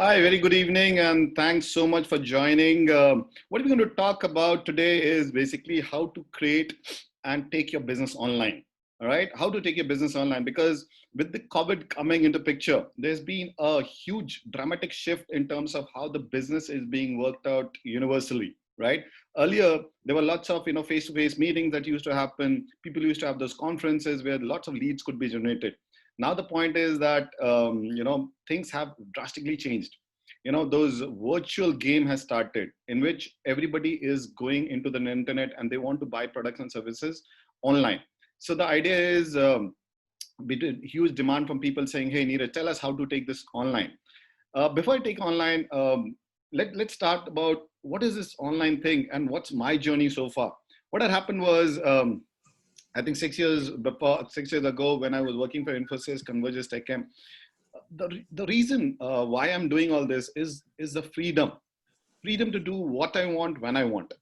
Hi, very good evening, and thanks so much for joining. What we're going to talk about today is basically how to create and take your business online. All right, how to take your business online, because with the COVID coming into picture, there's been a huge dramatic shift in terms of how the business is being worked out universally. Right. Earlier, there were lots of face-to-face meetings that used to happen. People used to have those conferences where lots of leads could be generated. Now the point is that things have drastically changed. Those virtual game has started in which everybody is going into the internet and they want to buy products and services online. So the idea is huge demand from people saying, hey Neeraj, tell us how to take this online. Before I take online, let's start about what is this online thing and what's my journey so far. What had happened was, I think 6 years ago, when I was working for Infosys Convergys TechM, the reason why I'm doing all this is the freedom to do what I want when I want,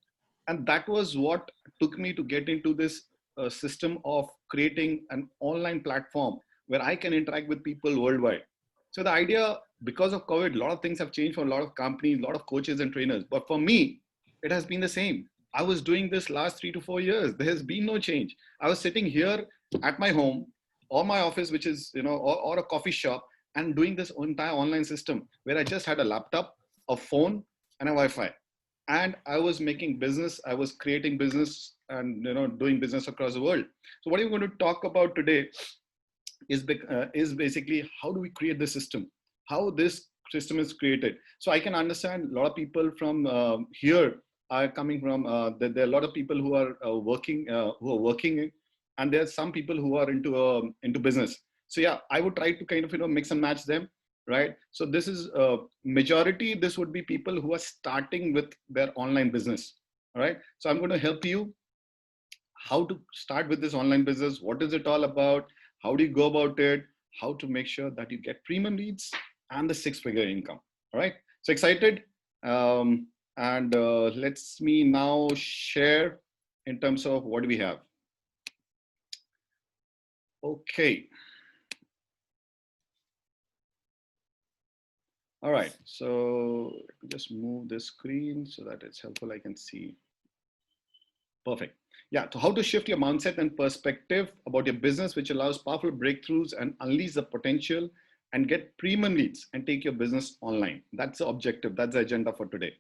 and that was what took me to get into this system of creating an online platform where I can interact with people worldwide. So the idea, because of COVID, a lot of things have changed for a lot of companies, a lot of coaches and trainers, but for me, it has been the same. I was doing this last 3 to 4 years. There has been no change. I was sitting here at my home or my office, which is, or a coffee shop, and doing this entire online system where I just had a laptop, a phone, and a Wi-Fi. And I was making business, I was creating business, and doing business across the world. So what are we going to talk about today is basically how do we create the system, how this system is created. So I can understand a lot of people from here are coming from there are a lot of people who are working, and there are some people who are into business. So yeah, I would try to kind of mix and match them, right? So this is majority, this would be people who are starting with their online business. All right, so I'm going to help you how to start with this online business. What is it all about? How do you go about it? How to make sure that you get premium leads and the six-figure income. All right. So excited. And let's me now share in terms of what do we have. Okay. All right. So let me just move this screen so that it's helpful. I can see. Perfect. Yeah, so how to shift your mindset and perspective about your business, which allows powerful breakthroughs and unleash the potential and get premium leads and take your business online. That's the objective. That's the agenda for today.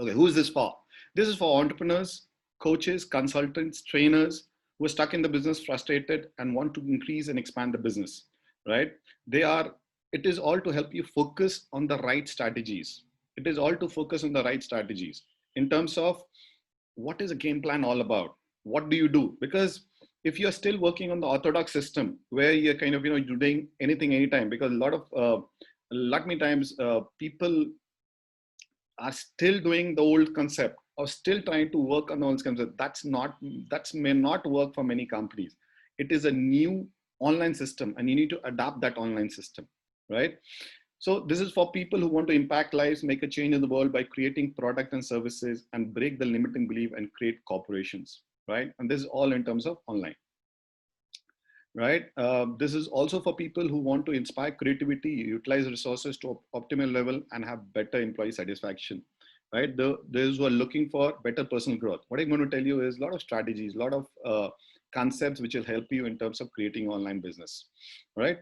Okay, who is this for? This is for entrepreneurs, coaches, consultants, trainers who are stuck in the business, frustrated, and want to increase and expand the business, right? It is all to help you focus on the right strategies. It is all to focus on the right strategies in terms of what is a game plan all about? What do you do? Because if you're still working on the orthodox system where you're kind of, doing anything anytime, because a lot many times people are still doing the old concept or still trying to work on the old concept. That's may not work for many companies. It is a new online system and you need to adapt that online system, right? So this is for people who want to impact lives, make a change in the world by creating product and services and break the limiting belief and create corporations, right? And this is all in terms of online, right? This is also for people who want to inspire creativity, utilize resources to optimal level and have better employee satisfaction, right? Those who are looking for better personal growth. What I'm going to tell you is a lot of strategies, a lot of concepts which will help you in terms of creating online business, right?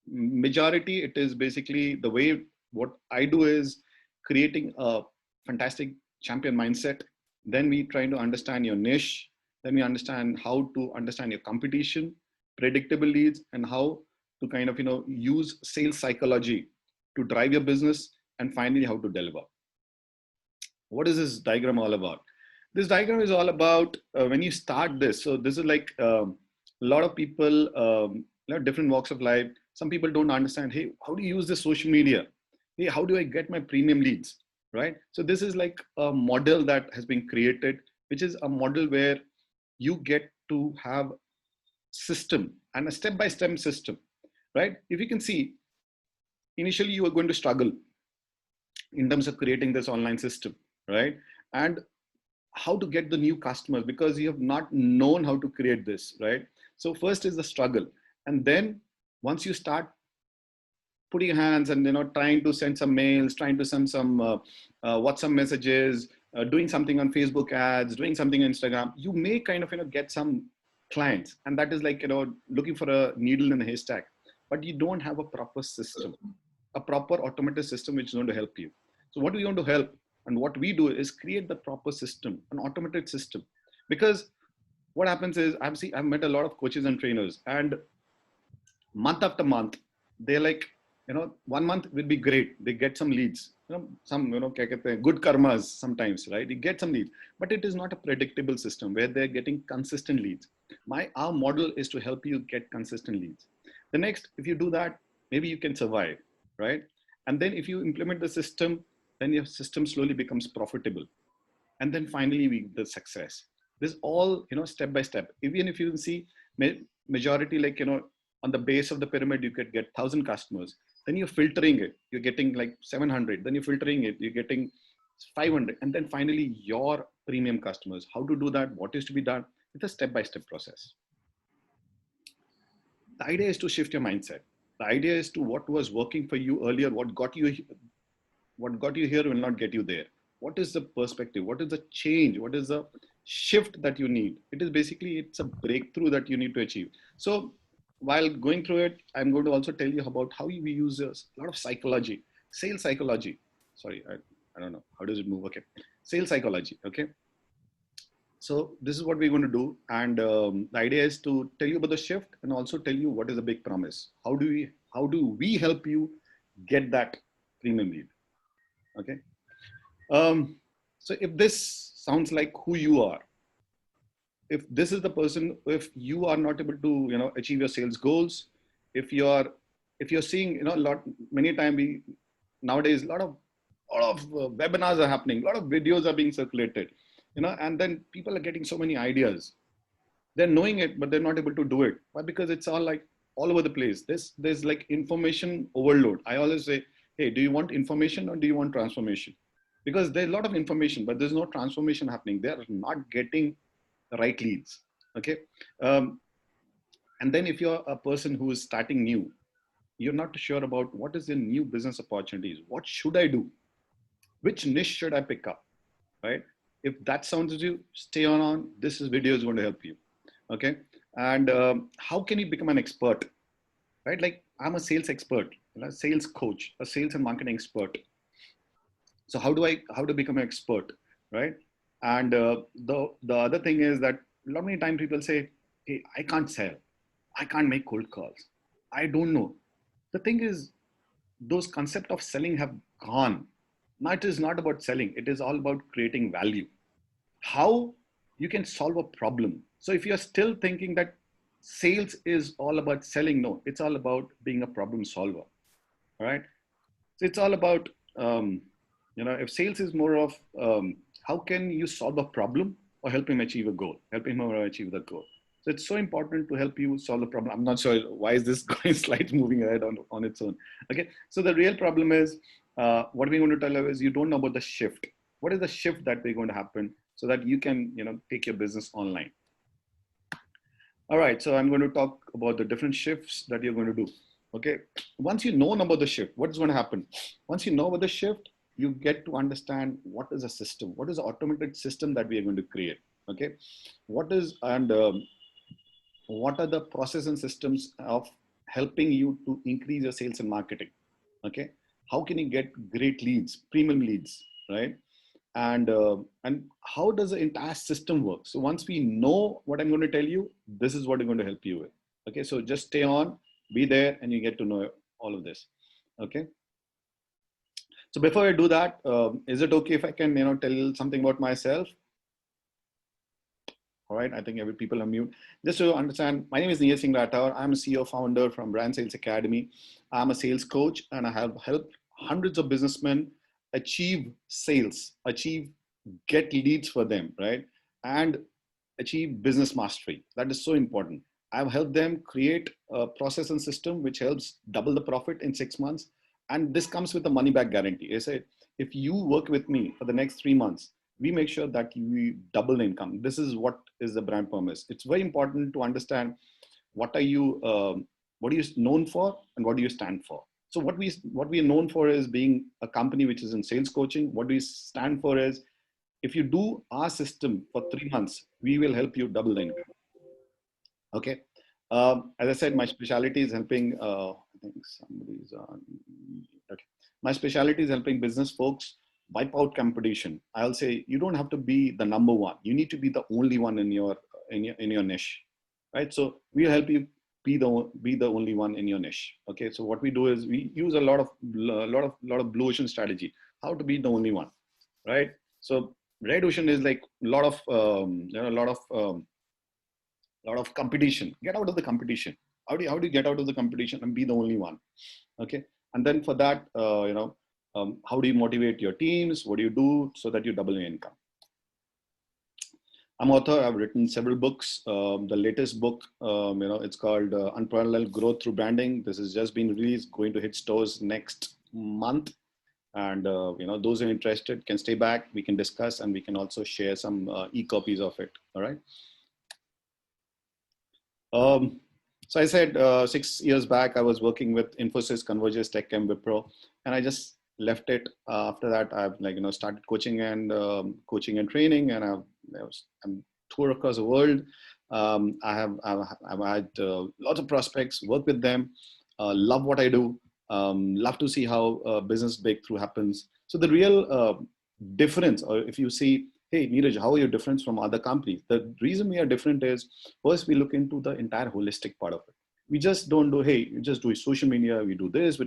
Majority, it is basically the way what I do is creating a fantastic champion mindset. Then we try to understand your niche. Then we understand how to understand your competition, predictable leads, and how to kind of use sales psychology to drive your business, and finally how to deliver. What is this diagram all about? This diagram is all about when you start this. So this is like a lot of people, different walks of life. Some people don't understand, hey, how do you use this social media? Hey, how do I get my premium leads, right? So this is like a model that has been created, which is a model where you get to have system and a step-by-step system, right? If you can see, initially you are going to struggle in terms of creating this online system, right? And how to get the new customers because you have not known how to create this, right? So first is the struggle, and then Once you start putting your hands and trying to send some mails, trying to send some WhatsApp messages, doing something on Facebook ads, doing something on Instagram, you may kind of get some clients, and that is like looking for a needle in a haystack. But you don't have a proper system, a proper automated system which is going to help you. So what we want to help, and what we do is create the proper system, an automated system. Because what happens is I've met a lot of coaches and trainers, and month after month, they're like, 1 month will be great. They get some leads, some, kya kehte hain, good karmas sometimes, right? You get some leads, but it is not a predictable system where they're getting consistent leads. Our model is to help you get consistent leads. The next, if you do that, maybe you can survive, right? And then if you implement the system, then your system slowly becomes profitable. And then finally, the success. This all, step by step. Even if you see majority, like, on the base of the pyramid, you could get 1,000 customers. Then you're filtering it. You're getting like 700. Then you're filtering it. You're getting 500. And then finally, your premium customers. How to do that? What is to be done? It's a step-by-step process. The idea is to shift your mindset. The idea is to what was working for you earlier, what got you here will not get you there. What is the perspective? What is the change? What is the shift that you need? It is basically, it's a breakthrough that you need to achieve. So while going through it, I'm going to also tell you about how we use a lot of psychology, sales psychology. Sorry, I don't know. How does it move? Okay. Sales psychology. Okay. So this is what we're going to do. And the idea is to tell you about the shift and also tell you what is the big promise. How do we help you get that premium lead? Okay. So if this sounds like who you are, if this is the person, if you are not able to, achieve your sales goals, if you're seeing, many times nowadays, a lot of webinars are happening, a lot of videos are being circulated, and then people are getting so many ideas. They're knowing it, but they're not able to do it. Why? Because it's all like all over the place. There's like information overload. I always say, hey, do you want information or do you want transformation? Because there's a lot of information, but there's no transformation happening. They're not getting the right leads. Okay. And then if you're a person who is starting new, you're not sure about what is the new business opportunities. What should I do? Which niche should I pick up? Right? If that sounds to you, stay on. This video is going to help you. Okay. And how can you become an expert? Right? Like, I'm a sales expert, a sales coach, a sales and marketing expert. So how to become an expert, right? And the other thing is that a lot many times people say, hey, I can't sell, I can't make cold calls, I don't know. The thing is, those concepts of selling have gone. Now it is not about selling, it is all about creating value. How you can solve a problem. So if you're still thinking that sales is all about selling, no, it's all about being a problem solver. All right. So it's all about if sales is more of how can you solve a problem or help him achieve a goal, help him or achieve the goal. So it's so important to help you solve the problem. I'm not sure why is this going slightly moving ahead on its own. Okay, so the real problem is what we're going to tell you is you don't know about the shift. What is the shift that we're going to happen so that you can take your business online? All right, so I'm going to talk about the different shifts that you're going to do. Okay, once you know about the shift, what is going to happen? Once you know about the shift, you get to understand what is a system, what is the automated system that we are going to create. Okay, what are the process and systems of helping you to increase your sales and marketing? Okay, how can you get great leads, premium leads, right? And how does the entire system work? So once we know what I'm going to tell you, this is what I'm going to help you with. Okay, so just stay on, be there, and you get to know all of this. Okay. So before I do that, is it okay if I can tell something about myself? All right, I think every people are mute. Just to understand, my name is Neil Singh Rathore. I'm a CEO founder from Brand Sales Academy. I'm a sales coach, and I have helped hundreds of businessmen achieve sales, get leads for them, right? And achieve business mastery. That is so important. I've helped them create a process and system which helps double the profit in 6 months. And this comes with a money back guarantee. I say, if you work with me for the next 3 months, we make sure that you double the income. This is what is the brand promise. It's very important to understand what are you What are you known for and what do you stand for? So what we are known for is being a company which is in sales coaching. What we stand for is, if you do our system for 3 months, we will help you double the income. Okay. As I said, my specialty is helping. I think somebody's on. Okay. My specialty is helping business folks wipe out competition. I'll say you don't have to be the number one. You need to be the only one in your niche, right? So we'll help you be the only one in your niche. Okay. So what we do is we use a lot of blue ocean strategy. How to be the only one, right? So red ocean is like a lot of lot of competition. Get out of the competition. How do you get out of the competition and be the only one? Okay. And then for that, how do you motivate your teams? What do you do so that you double your income? I'm author. I've written several books. The latest book, it's called Unparalleled Growth Through Branding. This has just been released, going to hit stores next month. And those who are interested can stay back. We can discuss, and we can also share some e-copies of it. All right. So I said 6 years back, I was working with Infosys, Convergys, TechM, Wipro, and I just left it. After that, I've started coaching and training, and I'm tour across the world. I've had lots of prospects, work with them, love what I do, love to see how business breakthrough happens. So the real difference, or if you see, hey, Neeraj, how are you different from other companies? The reason we are different is, first, we look into the entire holistic part of it. We just don't do, hey, you just do social media, we do this, we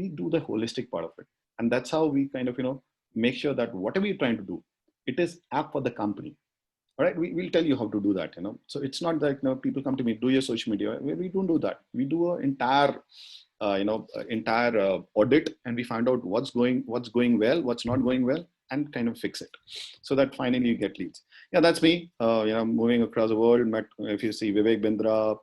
do the holistic part of it. And that's how we kind of, make sure that whatever you're trying to do, it is app for the company. All right, we'll tell you how to do that, So it's not that, people come to me, do your social media. We don't do that. We do an entire audit, and we find out what's going well, what's not going well, and kind of fix it, so that finally you get leads. Yeah, that's me. Moving across the world. Met, if you see, Vivek Bindra,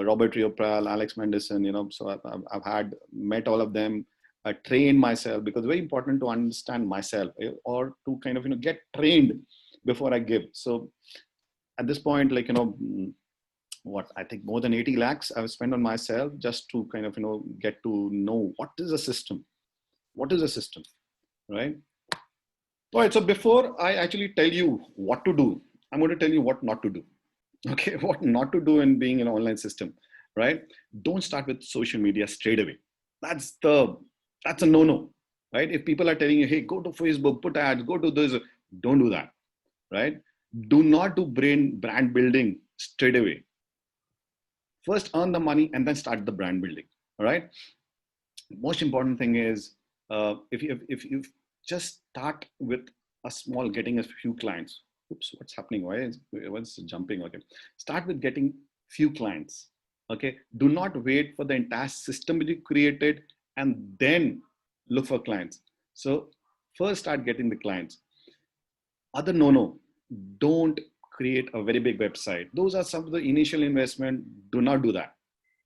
Robert Riopral, Alex Mendelssohn. So I've met all of them. I trained myself, because it's very important to understand myself, or to kind of get trained before I give. So at this point, what I think more than 80 lakhs I've spent on myself, just to kind of get to know what is a system, right? All right. So before I actually tell you what to do, I'm going to tell you what not to do. Okay, what not to do in being an online system, right? Don't start with social media straight away. That's a no-no, right? If people are telling you, hey, go to Facebook, put ads, go to this, don't do that, right? Do not do brand building straight away. First earn the money and then start the brand building. All right. Most important thing is, if you just start with getting a few clients. Oops, what's happening? What's jumping? Okay. Start with getting few clients. Okay. Do not wait for the entire system to be created and then look for clients. So first start getting the clients. Other no, don't create a very big website. Those are some of the initial investment. Do not do that.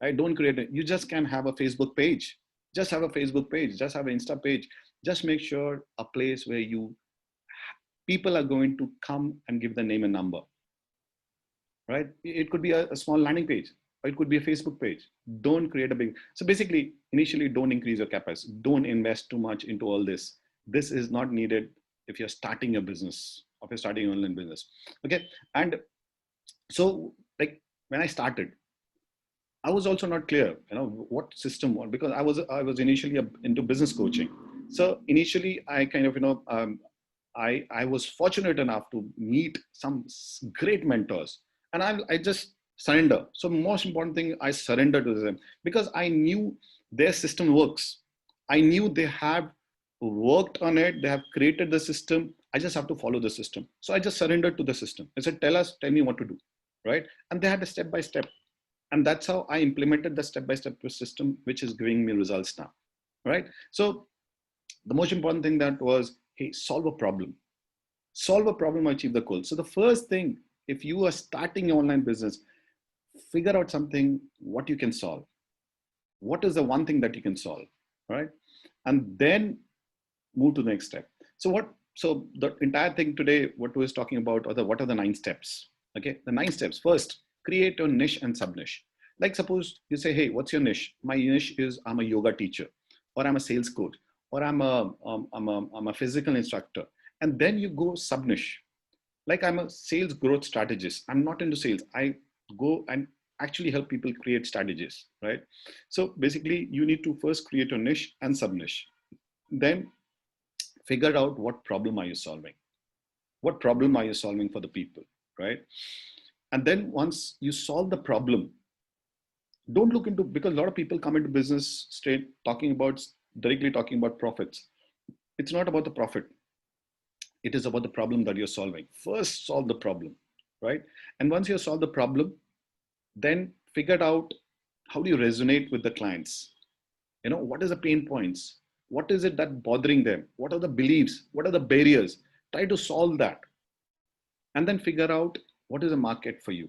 Right? Don't create it. You just can have a Facebook page. Just have a Facebook page. Just have an Insta page. Just make sure a place where people are going to come and give the name and number. Right? It could be a small landing page, or it could be a Facebook page. Don't create a big. So basically, initially, don't increase your capacity. Don't invest too much into all this. This is not needed if you're starting a business, or if you're starting an online business. Okay. And so, like, when I started, I was also not clear, what system was, because I was initially into business coaching. So initially, I kind of, I was fortunate enough to meet some great mentors, and I just surrender. So most important thing, I surrender to them, because I knew their system works. I knew they have worked on it. They have created the system. I just have to follow the system. So I just surrendered to the system. I said, tell me what to do, right? And they had a step by step. And that's how I implemented the step-by-step system, which is giving me results now, right? So the most important thing that was, hey, solve a problem, achieve the goal. So the first thing, if you are starting your online business, figure out something, what you can solve. What is the one thing that you can solve, right? And then move to the next step. So the entire thing today, what we was talking about, what are the 9 steps? Okay, the 9 steps. First, create a niche and sub-niche. Like suppose you say, hey, what's your niche? My niche is I'm a yoga teacher, or I'm a sales coach, or I'm a physical instructor. And then you go sub niche. Like I'm a sales growth strategist. I'm not into sales. I go and actually help people create strategies, right? So basically you need to first create a niche and sub niche. Then figure out what problem are you solving? What problem are you solving for the people, right? And then once you solve the problem, don't look into, because a lot of people come into business straight talking about, directly talking about profits. It's not about the profit. It is about the problem that you're solving. First solve the problem, right? And once you solve the problem, then figure out how do you resonate with the clients. You know, what is the pain points? What is it that bothering them? What are the beliefs? What are the barriers? Try to solve that. And then figure out what is a market for you.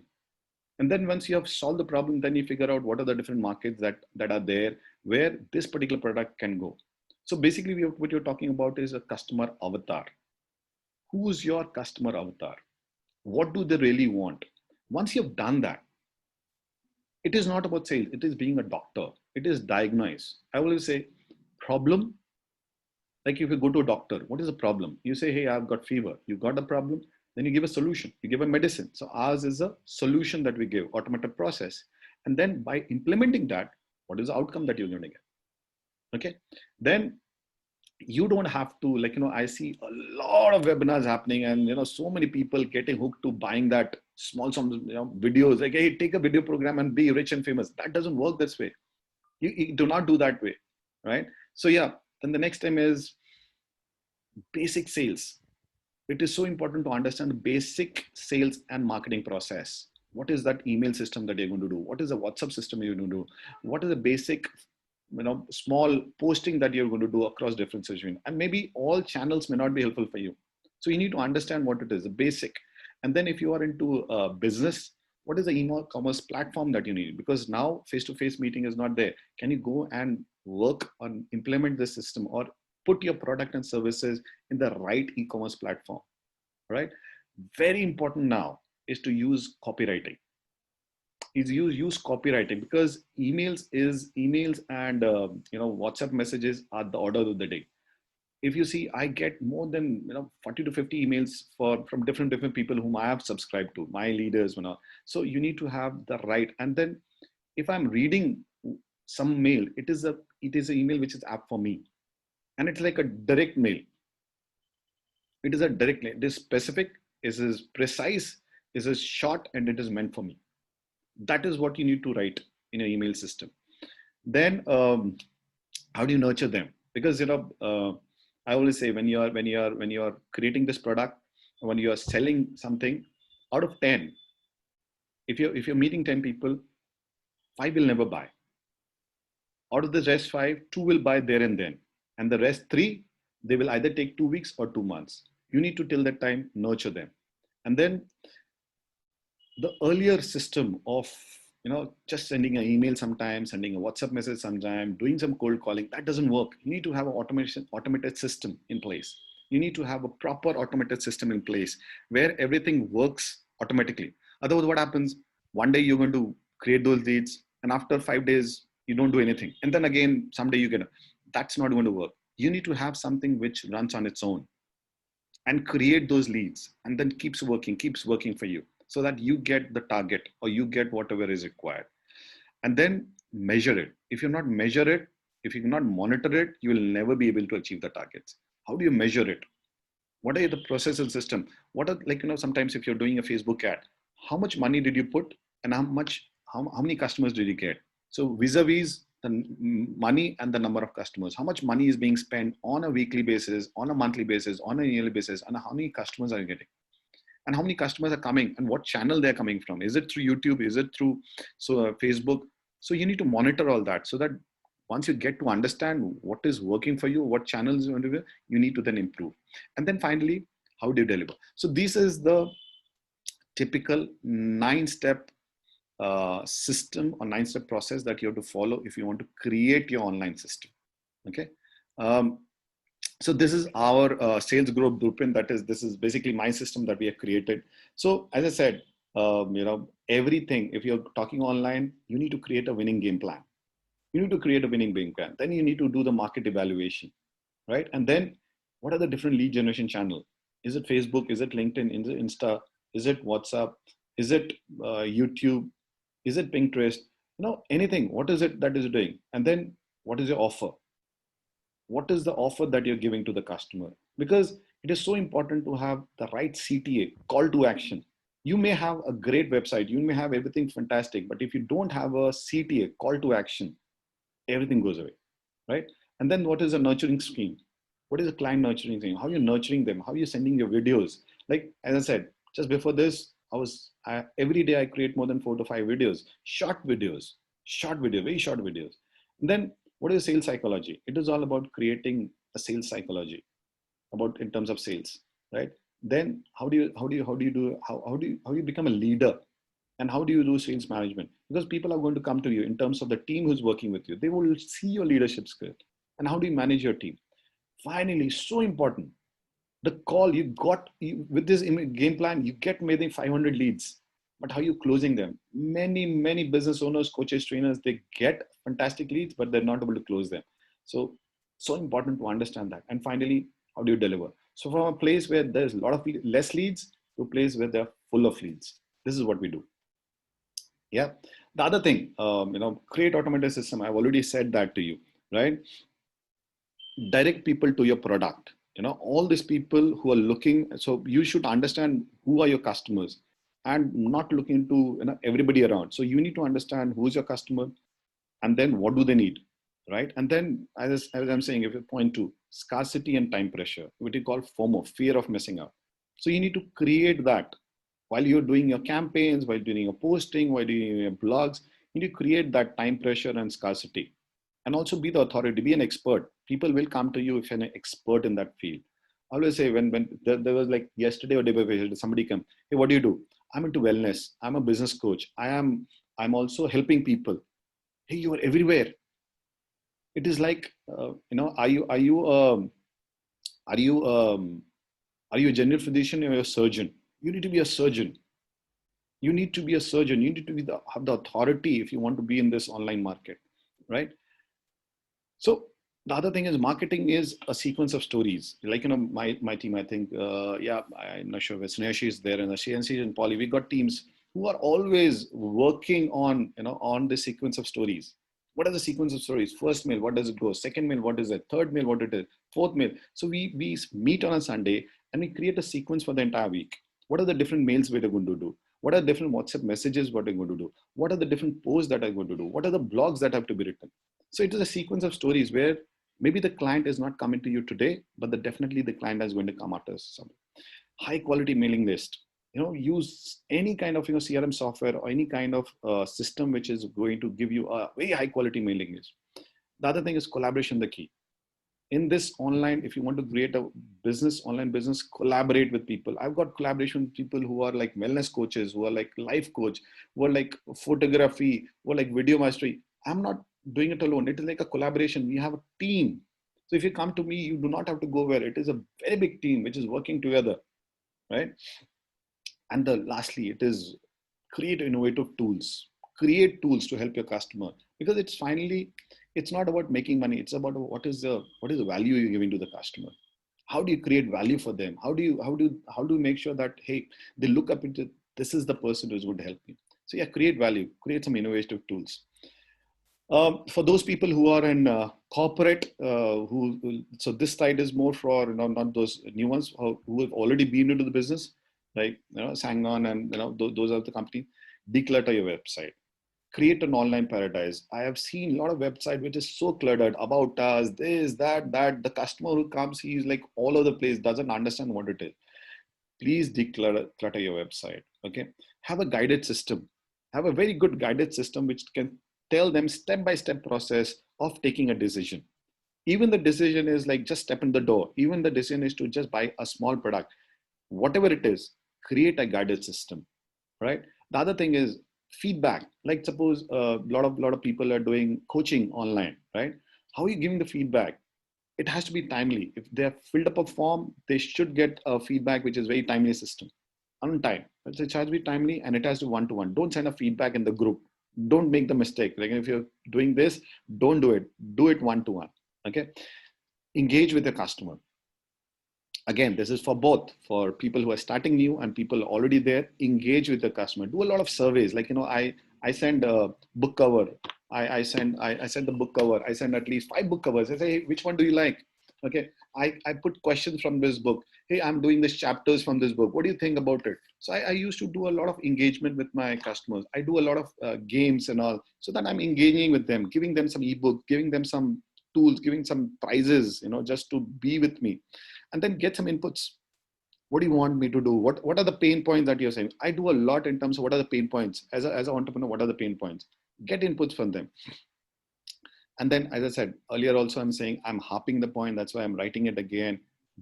And then once you have solved the problem, then you figure out what are the different markets that are there where this particular product can go. So basically what you're talking about is a customer avatar. Who's your customer avatar? What do they really want? Once you've done that, it is not about sales. It is being a doctor. It is diagnose. I always say problem. Like if you go to a doctor, what is the problem? You say, hey, I've got fever. You got a problem. Then you give a solution. You give a medicine. So ours is a solution that we give, automated process. And then by implementing that, what is the outcome that you're going to get? Okay. Then you don't have to, like, I see a lot of webinars happening, and so many people getting hooked to buying that small some videos, like, hey, take a video program and be rich and famous. That doesn't work this way. You do not do that way, right? So yeah, then the next time is basic sales. It is so important to understand the basic sales and marketing process. What is that email system that you're going to do? What is the WhatsApp system you're going to do? What is the basic small posting that you're going to do across different situations? And maybe all channels may not be helpful for you. So you need to understand what it is, the basic. And then if you are into business, what is the e-commerce platform that you need? Because now face-to-face meeting is not there. Can you go and work on implement this system, or put your product and services in the right e-commerce platform, right? Very important now is to use copywriting. Use copywriting, because emails and WhatsApp messages are the order of the day. If you see, I get more than 40 to 50 emails from different people whom I have subscribed to, my leaders. So you need to have the right. And then if I'm reading some mail, it is an email which is apt for me, and it's like a direct mail. It is a direct mail. It is specific, it is precise, it is short, and it is meant for me. That is what you need to write in your email system. Then how do you nurture them? Because I always say, when you're creating this product, when you are selling something, out of 10, if you're meeting 10 people, 5 will never buy. Out of the rest 5, 2 will buy there and then, and the rest 3, they will either take 2 weeks or 2 months. You need to, till that time, nurture them. And then the earlier system of just sending an email sometimes, sending a WhatsApp message sometime, doing some cold calling, that doesn't work. You need to have an automated system in place. You need to have a proper automated system in place where everything works automatically. Otherwise, what happens? One day you're going to create those leads, and after 5 days you don't do anything, and then again someday you get that's not going to work. You need to have something which runs on its own and create those leads, and then keeps working for you, so that you get the target, or you get whatever is required. And then measure it. If you're not measure it, if you cannot monitor it, you will never be able to achieve the targets. How do you measure it? What are the process and system? What are, like, sometimes if you're doing a Facebook ad, how much money did you put, and how many customers did you get? So vis-a-vis the money and the number of customers, how much money is being spent on a weekly basis, on a monthly basis, on a yearly basis, and how many customers are you getting? And how many customers are coming, and what channel they're coming from? Is it through YouTube? Is it through Facebook? So you need to monitor all that, so that once you get to understand what is working for you, what channels you want to do, you need to then improve. And then finally, how do you deliver? So this is the typical 9-step system, or 9-step process that you have to follow if you want to create your online system. Okay. So this is our sales growth blueprint. This is basically my system that we have created. So as I said, Everything. If you're talking online, you need to create a winning game plan. You need to create a winning game plan. Then you need to do the market evaluation, right? And then what are the different lead generation channel? Is it Facebook? Is it LinkedIn? Is it Insta? Is it WhatsApp? Is it YouTube? Is it Pinterest? Anything. What is it that is doing? And then what is your offer? What is the offer that you're giving to the customer? Because it is so important to have the right CTA, call to action. You may have a great website, you may have everything fantastic, but if you don't have a CTA, call to action, everything goes away, right? And then what is a nurturing scheme? What is a client nurturing thing? How are you nurturing them? How are you sending your videos? Like, as I said, just before this, every day I create more than 4 to 5 videos, short video, very short videos. And then what is sales psychology? It is all about creating a sales psychology about in terms of sales, right? Then how do you become a leader, and how do you do sales management? Because people are going to come to you in terms of the team who's working with you. They will see your leadership skill. And how do you manage your team? Finally, so important, the call with this game plan, you get maybe 500 leads, but how are you closing them? Many business owners, coaches, trainers, they get fantastic leads, but they're not able to close them. So important to understand that. And finally, how do you deliver? So from a place where there's a lot of less leads to a place where they're full of leads. This is what we do. Yeah. The other thing, create automated system. I've already said that to you, right? Direct people to your product. All these people who are looking. So you should understand who are your customers, and not look into everybody around. So you need to understand who's your customer, and then what do they need, right? And then, as I'm saying, if you point to scarcity and time pressure, what you call FOMO, fear of missing out. So you need to create that while you're doing your campaigns, while doing your posting, while doing your blogs. You need to create that time pressure and scarcity, and also be the authority, be an expert. People will come to you if you're an expert in that field. I always say, when there was like yesterday or day before, somebody come, hey, what do you do? I'm into wellness. I'm a business coach. I'm also helping people. Hey, you are everywhere. It is like, are you are you a general physician or a surgeon? You need to be a surgeon. You need to be a surgeon. You need to have the authority if you want to be in this online market, right? So the other thing is, marketing is a sequence of stories. Like, my team, I think, I'm not sure if Snehashi is there, and CNC and Polly, we got teams who are always working on the sequence of stories. What are the sequence of stories? First mail, what does it go? Second mail, what is it? Third mail, what it is? Fourth mail. So we meet on a Sunday and we create a sequence for the entire week. What are the different mails we're going to do? What are different WhatsApp messages what we're going to do? What are the different posts that I'm going to do? What are the blogs that have to be written? So it is a sequence of stories where maybe the client is not coming to you today, but definitely the client is going to come after some high quality mailing list. Use any kind of CRM software or any kind of system which is going to give you a very high quality mailing list. The other thing is collaboration, the key. In this online, if you want to create a online business, collaborate with people. I've got collaboration with people who are like wellness coaches, who are like life coach, who are like photography, who are like video mastery. I'm not doing it alone. It is like a collaboration. We have a team. So if you come to me, you do not have to go where. It is a very big team which is working together, right? And lastly, it is create innovative tools. Create tools to help your customer, because it's not about making money. It's about what is the value you're giving to the customer. How do you create value for them? How do you make sure that, hey, they look up into, this is the person who's going to help me. So yeah, create value, create some innovative tools. For those people who are in corporate, so this slide is more for not those new ones who have already been into the business, like Sangon and those are the companies. Declutter your website. Create an online paradise. I have seen a lot of website which is so cluttered, about us, this, that. The customer who comes, he's like all over the place, doesn't understand what it is. Please declutter your website. Okay, have a guided system. Have a very good guided system which can tell them step-by-step process of taking a decision. Even the decision is like just step in the door. Even the decision is to just buy a small product. Whatever it is, create a guided system, right? The other thing is feedback. Like suppose a lot of people are doing coaching online, right? How are you giving the feedback? It has to be timely. If they have filled up a form, they should get a feedback which is very timely system, on time. Say charge me timely, and it has to one-to-one. Don't send a feedback in the group. Don't make the mistake. Like if you're doing this, don't do it. Do it one-to-one. Okay. Engage with the customer. Again, this is for both, for people who are starting new and people already there. Engage with the customer. Do a lot of surveys. Like, I send a book cover. I send the book cover. I send at least 5 book covers. I say, hey, which one do you like? Okay. I put questions from this book. Hey, I'm doing this chapters from this book. What do you think about it? So I used to do a lot of engagement with my customers. I do a lot of games and all, so that I'm engaging with them, giving them some ebook, giving them some tools, giving some prizes, just to be with me, and then get some inputs. What do you want me to do? What are the pain points that you're saying? I do a lot in terms of what are the pain points as an entrepreneur. What are the pain points? Get inputs from them. And then, as I said earlier, also I'm saying, I'm harping the point. That's why I'm writing it again.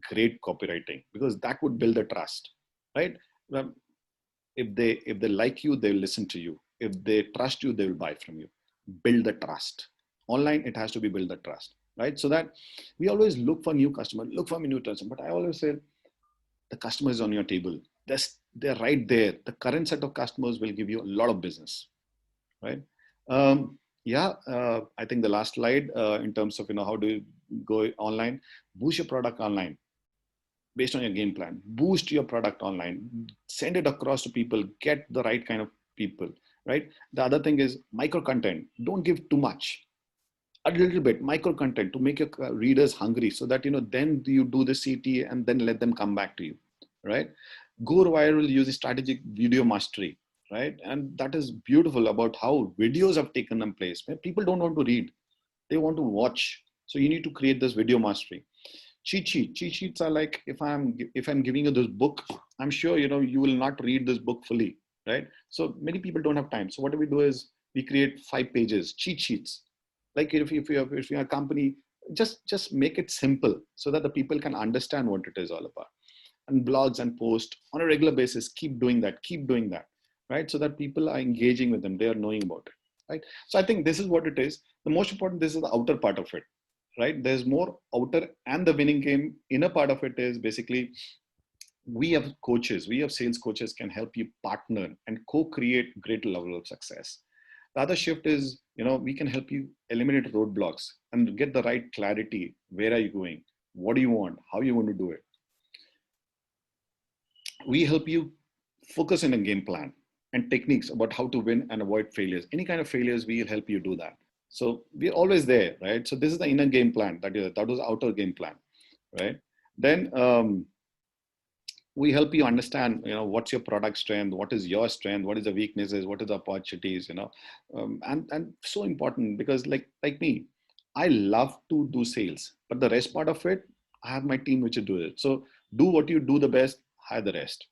Great copywriting, because that would build the trust, right? Well, if they like you, they'll listen to you. If they trust you, they will buy from you. Build the trust. Online, it has to be build the trust, right? So that we always look for new customer, look for new customer. But I always say, the customer is on your table. They're right there. The current set of customers will give you a lot of business, right? I think the last slide, in terms of how do you go online, boost your product online based on your game plan. Boost your product online, send it across to people, get the right kind of people, right? The other thing is micro content. Don't give too much. A little bit micro content to make your readers hungry, so that then you do the CT and then let them come back to you, right? Go viral using strategic video mastery, right? And that is beautiful about how videos have taken them place. People don't want to read, they want to watch. So you need to create this video mastery. Cheat sheets are like, if I'm giving you this book, I'm sure you will not read this book fully, right? So many people don't have time. So what we do is we create 5 pages cheat sheets. Like if you're a company, just make it simple so that the people can understand what it is all about. And blogs and posts on a regular basis, keep doing that, right? So that people are engaging with them, they are knowing about it, right? So I think this is what it is. The most important, this is the outer part of it, right? There's more outer, and the winning game inner part of it is basically, we have coaches, we have sales coaches can help you partner and co-create greater level of success. The other shift is, we can help you eliminate roadblocks and get the right clarity. Where are you going? What do you want? How are you going to do it? We help you focus in a game plan and techniques about how to win and avoid failures. Any kind of failures, we'll help you do that. So we're always there, right? So this is the inner game plan. That was outer game plan, right? Then we help you understand, what's your product strength, what is your strength, what is the weaknesses, what are the opportunities, and so important, because like me, I love to do sales, but the rest part of it, I have my team which will do it. So do what you do the best, hire the rest,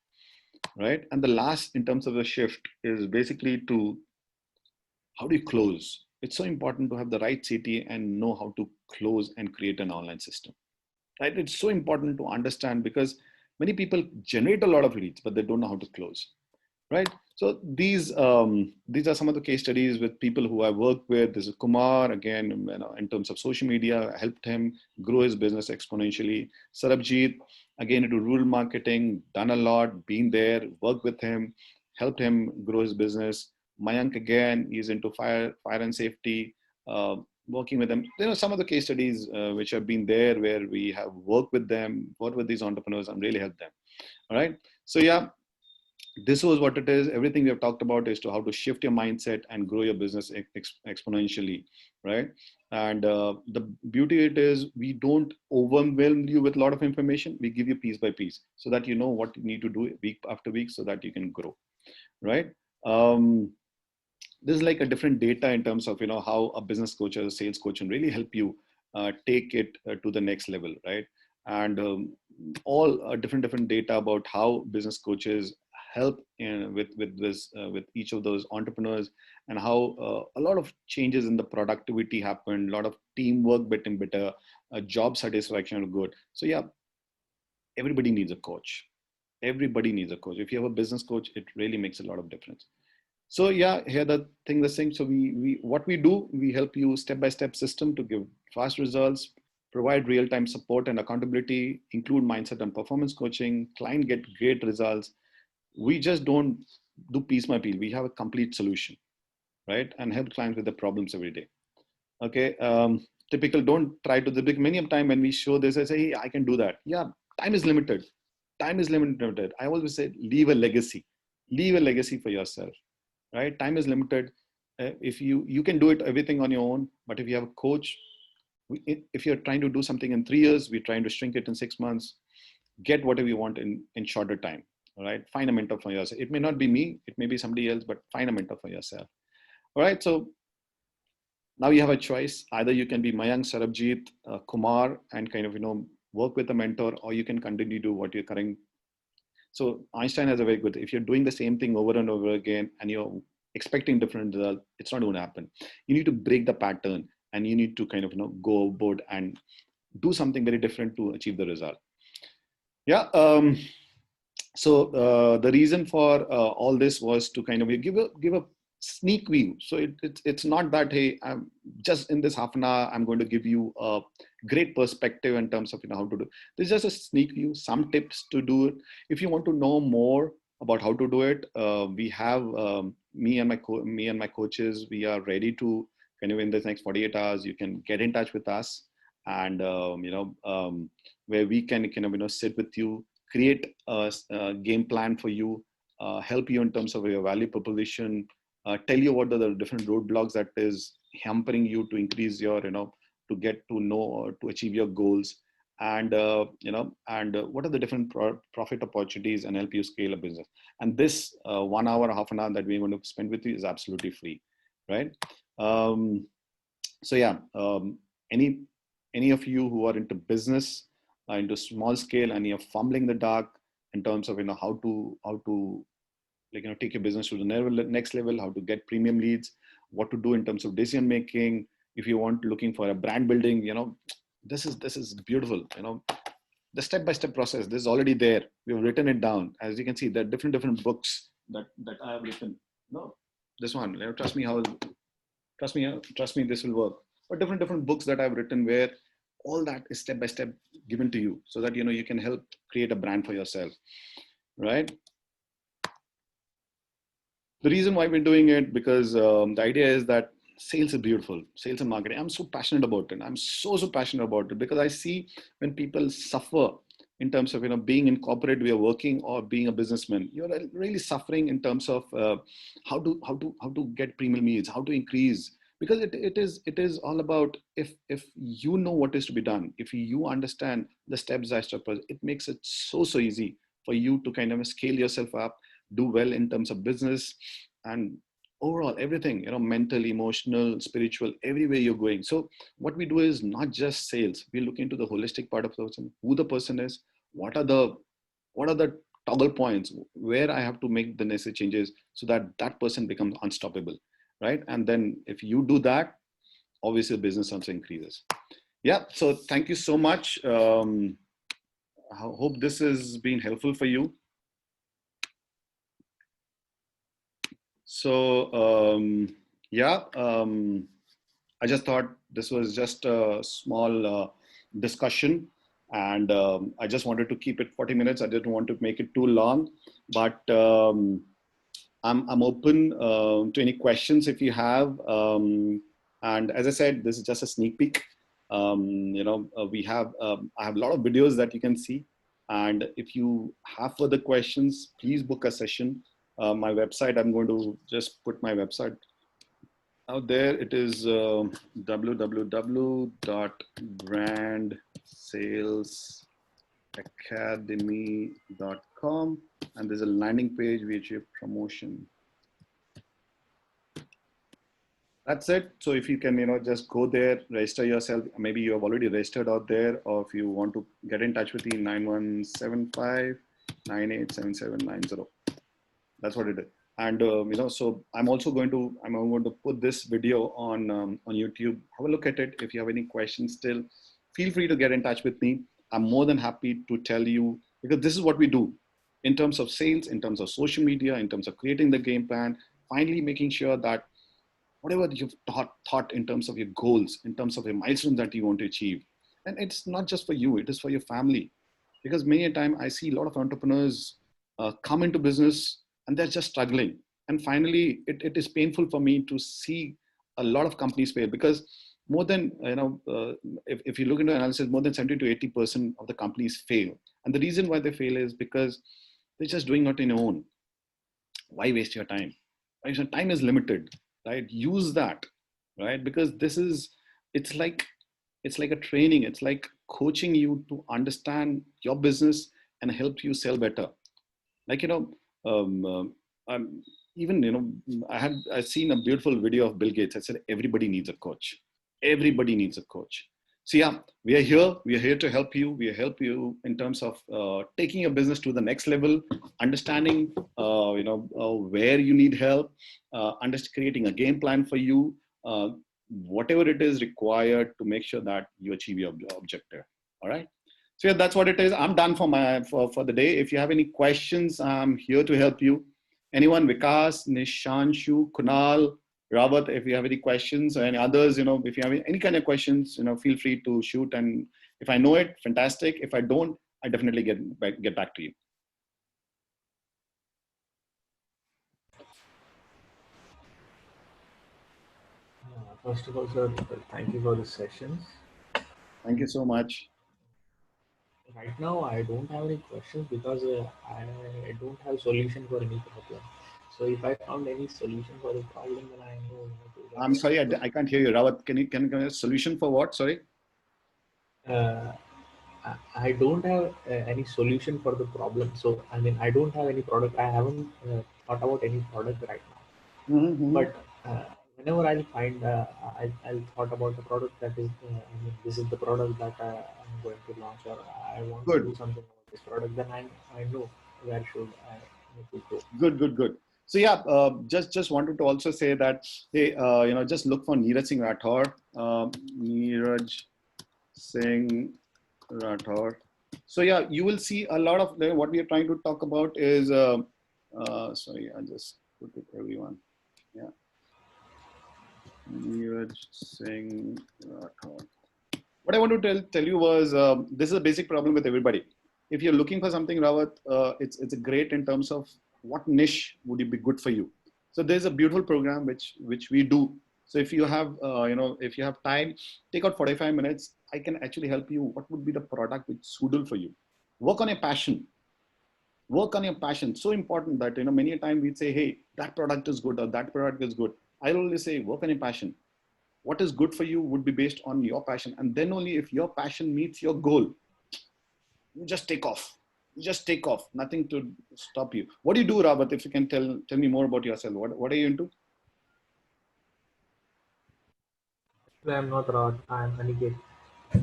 right? And the last, in terms of the shift, is basically to how do you close? It's so important to have the right CT and know how to close and create an online system, right? It's so important to understand, because many people generate a lot of leads, but they don't know how to close, right? So these are some of the case studies with people who I worked with. This is Kumar, again, in terms of social media, I helped him grow his business exponentially. Sarabjit, again, into rural marketing, done a lot, been there, worked with him, helped him grow his business. Mayank, again, he's into fire and safety, working with them. Some of the case studies which have been there, where we have worked with them, worked with these entrepreneurs and really helped them. All right. So yeah, this was what it is. Everything we have talked about is to how to shift your mindset and grow your business exponentially, right? And the beauty it is, we don't overwhelm you with a lot of information. We give you piece by piece, so that you know what you need to do week after week, so that you can grow, right? This is like a different data in terms of how a business coach or a sales coach can really help you take it to the next level, right? And all different data about how business coaches help with each of those entrepreneurs, and how a lot of changes in the productivity happened, a lot of teamwork getting better, job satisfaction good. So yeah, everybody needs a coach. Everybody needs a coach. If you have a business coach, it really makes a lot of difference. So yeah, here the thing. So we what we do, we help you step-by-step system to give fast results, provide real-time support and accountability, include mindset and performance coaching, client get great results, We just don't do piece by piece. We have a complete solution, right? And help clients with the problems every day. Okay. Typical, don't try to the big, many of time when we show this, I say, hey, I can do that. Yeah, time is limited. Time is limited. I always say, leave a legacy. Leave a legacy for yourself, right? Time is limited. If you can do it everything on your own, but if you have a coach, if you're trying to do something in 3 years, we're trying to shrink it in 6 months. Get whatever you want in shorter time. All right. Find a mentor for yourself. It may not be me, it may be somebody else, but find a mentor for yourself. All right. So now you have a choice. Either you can be Mayank, Sarabjit, Kumar, and kind of, work with a mentor, or you can continue to do what you're current. So Einstein has a very good, if you're doing the same thing over and over again and you're expecting different results, it's not going to happen. You need to break the pattern and you need to kind of, go aboard and do something very different to achieve the result. Yeah. So the reason for all this was to kind of give a sneak view. So it's not that, hey, I'm just in this half an hour, I'm going to give you a great perspective in terms of how to do. This is just a sneak view, some tips to do it. If you want to know more about how to do it, we have me and my coaches. We are ready to kind of in the next 48 hours. You can get in touch with us, and where we can kind of sit with you, create a game plan for you, help you in terms of your value proposition, tell you what are the different roadblocks that is hampering you to increase your, to get to know or to achieve your goals, and what are the different profit opportunities, and help you scale a business. And this 1 hour, half an hour that we're going to spend with you is absolutely free, right? So yeah, any of you who are into business, into small scale, and you're fumbling in the dark in terms of how to take your business to the next level, how to get premium leads, what to do in terms of decision making. If you want looking for a brand building, this is beautiful. The step-by-step process, this is already there. We've written it down. As you can see, there are different books that I have written. No, this one, trust me, this will work. But different books that I've written, where all that is step by step given to you, so that you can help create a brand for yourself, right? The reason why we're doing it, because the idea is that sales is beautiful. Sales and marketing, I'm so passionate about it. I'm so passionate about it, because I see when people suffer in terms of being in corporate, we are working, or being a businessman, you're really suffering in terms of how to get premium leads, how to increase. Because it is all about, if you know what is to be done, if you understand the steps by step, it makes it so easy for you to kind of scale yourself up, do well in terms of business, and overall everything, mental, emotional, spiritual, everywhere you're going. So what we do is not just sales. We look into the holistic part of the person, who the person is, what are the toggle points where I have to make the necessary changes, so that that person becomes unstoppable, right? And then if you do that, obviously the business also increases. Yeah. So thank you so much. I hope this has been helpful for you. So yeah, I just thought this was just a small discussion, and I just wanted to keep it 40 minutes. I didn't want to make it too long, but I'm open to any questions if you have. And as I said, this is just a sneak peek. We have I have a lot of videos that you can see, and if you have further questions, please book a session. My website, I'm going to just put my website out there. It is www.brandsalesacademy.com, and there's a landing page which you promotion. That's it. So if you can, just go there, register yourself. Maybe you have already registered out there, or if you want to get in touch with me, 9175987790. That's what it is. And so I'm going to put this video on YouTube. Have a look at it. If you have any questions still, feel free to get in touch with me. I'm more than happy to tell you, because this is what we do in terms of sales, in terms of social media, in terms of creating the game plan, finally making sure that whatever you've thought in terms of your goals, in terms of your milestones that you want to achieve, and it's not just for you, it is for your family. Because many a time I see a lot of entrepreneurs come into business and they're just struggling. And finally, it is painful for me to see a lot of companies fail, because more than, if you look into analysis, more than 70 to 80% of the companies fail. And the reason why they fail is because they're just doing it on their own. Why waste your time? Right? So time is limited, right? Use that, right? Because it's like a training. It's like coaching you to understand your business and help you sell better. Like, I'm even, I seen a beautiful video of Bill Gates. I said, everybody needs a coach. Everybody needs a coach. So yeah, we are here. We are here to help you. We help you in terms of taking your business to the next level, understanding, where you need help, creating a game plan for you, whatever it is required to make sure that you achieve your objective. All right. So yeah, that's what it is. I'm done for the day. If you have any questions, I'm here to help you. Anyone, Vikas, Nishanshu, Kunal, Robert, if you have any questions, or any others, if you have any kind of questions, feel free to shoot. And if I know it, fantastic. If I don't, I definitely get back to you. First of all, sir, thank you for the sessions. Thank you so much. Right now, I don't have any questions because I don't have solution for any problem. So if I found any solution for the problem, then I know. I'm sorry, I can't hear you, Rawat. Can you a solution for what? Sorry. I don't have any solution for the problem. So I mean, I don't have any product. I haven't thought about any product right now. Mm-hmm. But whenever I'll find, I'll thought about the product that is. I mean, this is the product that I'm going to launch, or I want to do something about this product. Then I know where should I need to go. Good. So yeah, just wanted to also say that, hey, just look for Neeraj Singh Rathore. Neeraj Singh Rathore. So yeah, you will see a lot of what we are trying to talk about is. Sorry, I just put it everyone. Yeah. Neeraj Singh Rathore. What I want to tell you was, this is a basic problem with everybody. If you're looking for something, Rawat, it's great in terms of what niche would it be good for you. So there's a beautiful program which we do. So if you have if you have time, take out 45 minutes. I can actually help you. What would be the product which is suitable for you? Work on your passion. Work on your passion. So important that many a time we'd say, hey, that product is good or that product is good. I'll only say work on your passion. What is good for you would be based on your passion. And then only if your passion meets your goal, you just take off. You just take off. Nothing to stop you. What do you do, Robert? If you can tell me more about yourself. What are you into? I'm not Rod. I'm Aniket.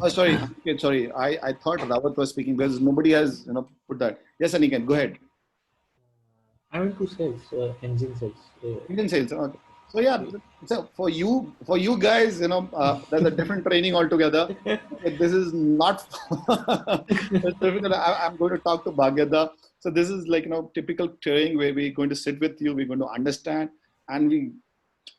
Oh, sorry. Aniket, sorry. I thought Robert was speaking because nobody has put that. Yes, Aniket, go ahead. I'm into sales, engine sales. Engine sales. Okay. So yeah, so for you guys, there's a different training altogether. Okay, this is not. It's difficult. I'm going to talk to Bhagyada. So this is like typical training where we're going to sit with you, we're going to understand, and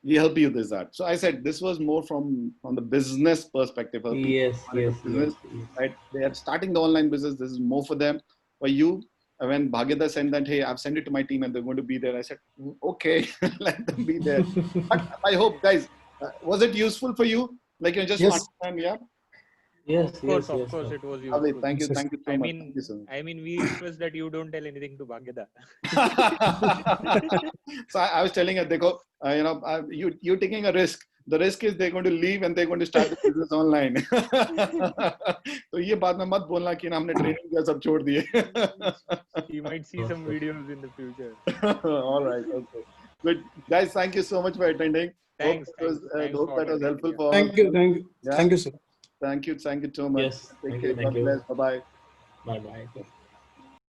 we help you with that. So I said this was more from the business perspective. Yes. Right? They are starting the online business. This is more for them. For you, when Bhagyada said that, hey, I've sent it to my team and they're going to be there, I said, okay, let them be there. But I hope, guys, was it useful for you? Like you just understand, yeah? Yes, of course, it was useful. Lovely. Thank you so much. I mean, we request that you don't tell anything to Bhagyada. So I was telling her, you're taking a risk. The risk is they're going to leave and they're going to start the business online. तो ये बात में मत बोलना कि हमने training किया सब छोड़ दिए. You might see some videos in the future. All right. Okay. Good. Guys, thank you so much for attending. Thanks. Hope that was helpful for all. Thank you, sir. Thank you so much. Yes. Take care. God bless. Bye-bye. Bye.